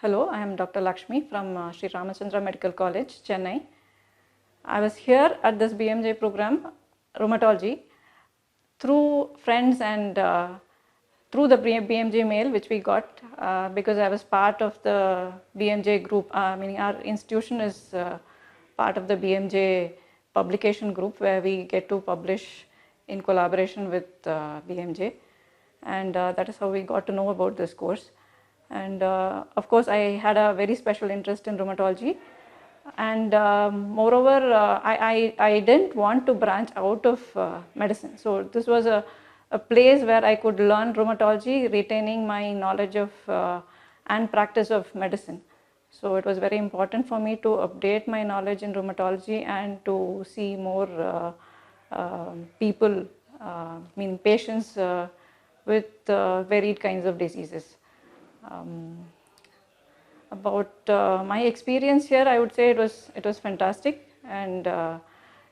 Hello, I am Dr. Lakshmi from Sri Ramachandra Medical College, Chennai. I was here at this BMJ program, Rheumatology, through friends and through the BMJ mail which we got because I was part of the BMJ group, meaning our institution is part of the BMJ publication group where we get to publish in collaboration with BMJ, and that is how we got to know about this course. And of course I had a very special interest in rheumatology, and moreover I didn't want to branch out of medicine. So this was a place where I could learn rheumatology, retaining my knowledge of and practice of medicine. So it was very important for me to update my knowledge in rheumatology and to see more people, meaning patients with varied kinds of diseases. About my experience here, I would say it was fantastic, and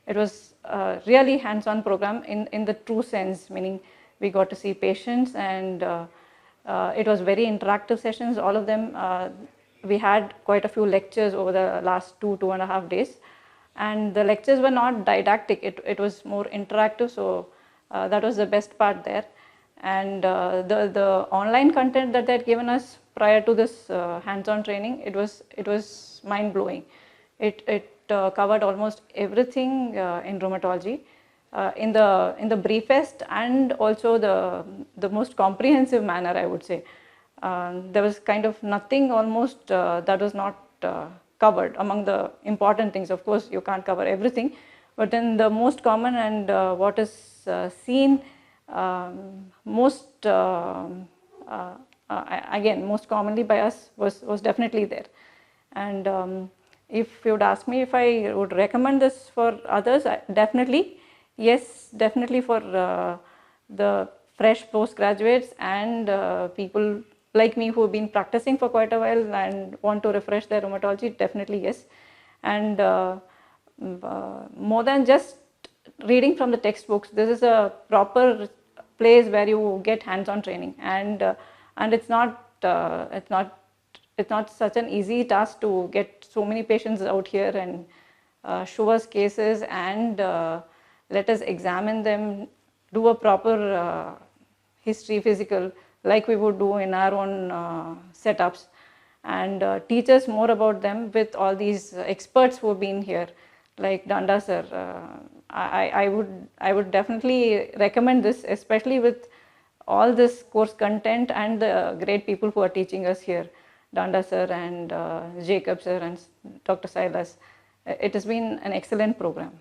it was a really hands-on program in the true sense, meaning we got to see patients, and it was very interactive sessions, all of them. We had quite a few lectures over the last 2.5 days, and the lectures were not didactic, it was more interactive, so that was the best part there. And the online content that they had given us prior to this hands-on training, it was mind-blowing. It covered almost everything in rheumatology in the briefest and also the most comprehensive manner, I would say. There was kind of nothing almost that was not covered among the important things. Of course, you can't cover everything, but then the most common and what is seen most again most commonly by us was definitely there. And if you would ask me if I would recommend this for others, definitely yes, definitely for the fresh postgraduates and people like me who have been practicing for quite a while and want to refresh their rheumatology, definitely yes. And more than just reading from the textbooks, this is a proper place where you get hands-on training, and it's not such an easy task to get so many patients out here and show us cases and let us examine them, do a proper history physical like we would do in our own setups, and teach us more about them with all these experts who have been here, like Danda sir. I would definitely recommend this, especially with all this course content and the great people who are teaching us here, Danda sir and Jacob sir and Dr. Silas. It has been an excellent program.